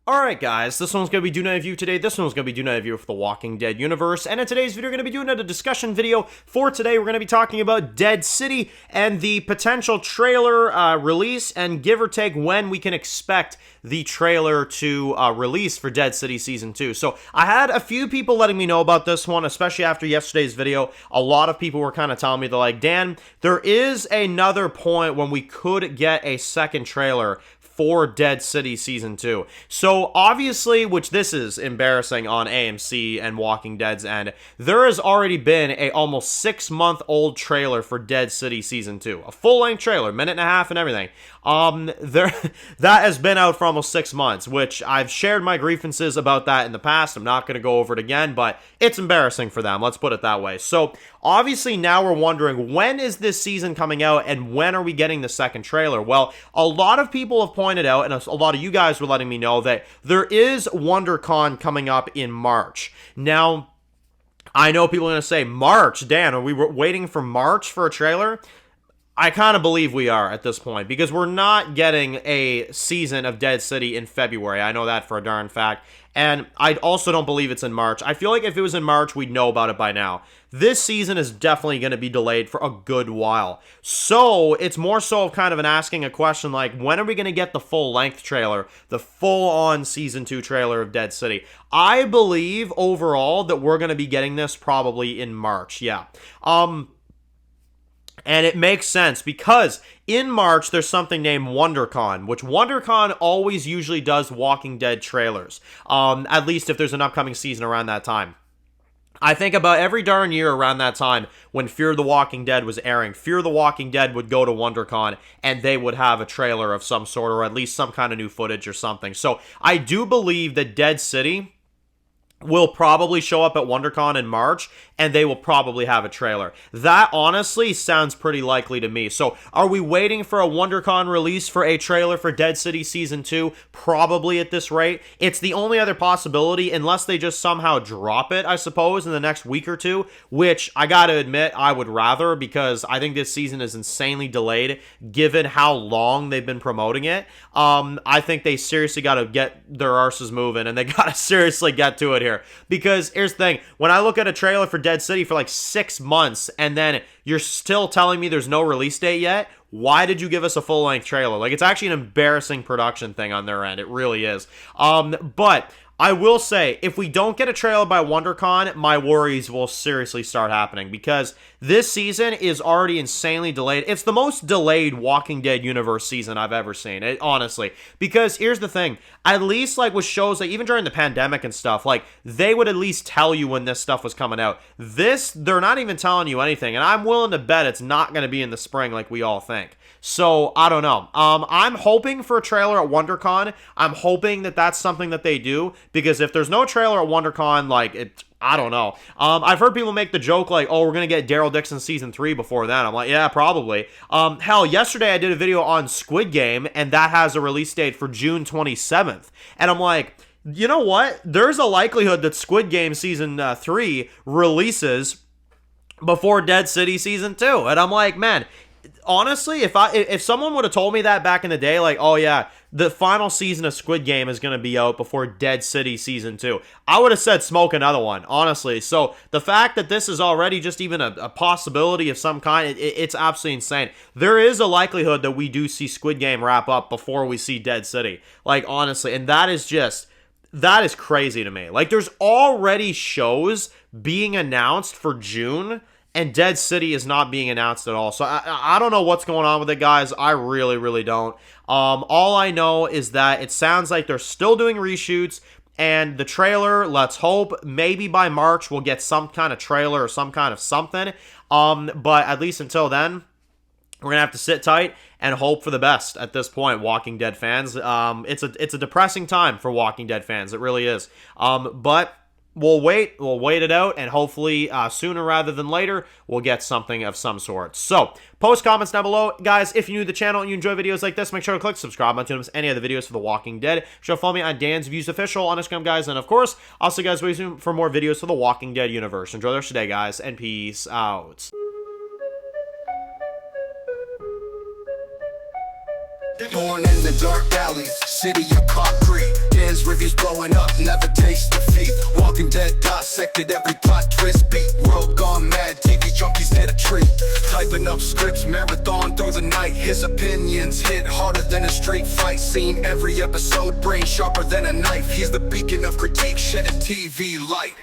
Alright guys, this one's going to be doing a review today. This one's going to be doing a review for the Walking Dead universe. And in today's video, we're going to be doing a discussion video. For today, we're going to be talking about Dead City and the potential trailer release and give or take when we can expect the trailer to release for Dead City Season 2. So I had a few people letting me know about this one, especially after yesterday's video. A lot of people were kind of telling me, they're like, Dan, there is another point when we could get a second trailer for Dead City Season 2. So obviously, which this is embarrassing on AMC and Walking Dead's end, there has already been a almost 6-month-old trailer for Dead City Season 2. A full-length trailer, minute and a half and everything. That has been out for almost 6 months, which I've shared my grievances about that in the past. I'm not going to go over it again, but it's embarrassing for them. Let's put it that way. So obviously now we're wondering, when is this season coming out and when are we getting the second trailer? Well, a lot of people have pointed out, and a lot of you guys were letting me know, that there is WonderCon coming up in March. Now, I know people are going to say, March? Dan, are we waiting for March for a trailer? I kind of believe we are at this point, because we're not getting a season of Dead City in February. I know that for a darn fact. And I also don't believe it's in March. I feel like if it was in March, we'd know about it by now. This season is definitely going to be delayed for a good while. So it's more so kind of an asking a question like, when are we going to get the full-length trailer, the full-on Season 2 trailer of Dead City? I believe overall that we're going to be getting this probably in March, yeah. And it makes sense because in March, there's something named WonderCon, which WonderCon always usually does Walking Dead trailers, at least if there's an upcoming season around that time. I think about every darn year around that time when Fear the Walking Dead was airing, Fear the Walking Dead would go to WonderCon and they would have a trailer of some sort or at least some kind of new footage or something. So I do believe that Dead City will probably show up at WonderCon in March, and they will probably have a trailer. That honestly sounds pretty likely to me. So are we waiting for a WonderCon release for a trailer for Dead City Season 2? Probably at this rate. It's the only other possibility, unless they just somehow drop it, I suppose, in the next week or two, which I gotta admit I would rather, because I think this season is insanely delayed given how long they've been promoting it. I think they seriously gotta get their arses moving, and they gotta seriously get to it here. Because here's the thing, when I look at a trailer for Dead City for like 6 months and then you're still telling me there's no release date yet, why did you give us a full-length trailer? Like, it's actually an embarrassing production thing on their end. It really is. But I will say, if we don't get a trailer by WonderCon, my worries will seriously start happening, because this season is already insanely delayed. It's the most delayed Walking Dead universe season I've ever seen, honestly. Because here's the thing, at least like with shows, like even during the pandemic and stuff, like they would at least tell you when this stuff was coming out. This, they're not even telling you anything, and I'm willing to bet it's not going to be in the spring like we all think. So, I don't know. I'm hoping for a trailer at WonderCon. I'm hoping that that's something that they do, because if there's no trailer at WonderCon, like, I don't know. I've heard people make the joke like, oh, we're going to get Daryl Dixon Season 3 before then. I'm like, yeah, probably. Hell, yesterday I did a video on Squid Game, and that has a release date for June 27th. And I'm like, you know what? There's a likelihood that Squid Game Season 3 releases before Dead City Season 2. And I'm like, man, honestly, if someone would have told me that back in the day, like, oh yeah, the final season of Squid Game is going to be out before Dead City Season 2, I would have said smoke another one, honestly. So the fact that this is already just even a possibility of some kind, it's absolutely insane. There is a likelihood that we do see Squid Game wrap up before we see Dead City, like, honestly, and that is crazy to me. Like, there's already shows being announced for June, and Dead City is not being announced at all. So I don't know what's going on with it, guys. I really, really don't. All I know is that it sounds like they're still doing reshoots, and the trailer, let's hope, maybe by March we'll get some kind of trailer or some kind of something. But at least until then, we're going to have to sit tight and hope for the best at this point, Walking Dead fans. It's a depressing time for Walking Dead fans. It really is. But we'll wait it out, and hopefully sooner rather than later, we'll get something of some sort. So, post comments down below. Guys, if you're new to the channel and you enjoy videos like this, make sure to click subscribe button to miss any other videos for The Walking Dead. Sure to follow me on Dan's Views Official on Instagram, guys. And of course, I'll see you guys very soon for more videos for The Walking Dead universe. Enjoy the rest of your day, guys, and peace out. Born in the dark alleys, city of concrete. Dan's interviews blowing up, never taste defeat. Walking Dead dissected every plot twist beat. World gone mad, TV junkies hit a treat. Typing up scripts, marathon through the night. His opinions hit harder than a street fight scene. Every episode, brain sharper than a knife. He's the beacon of critique, shedding TV light.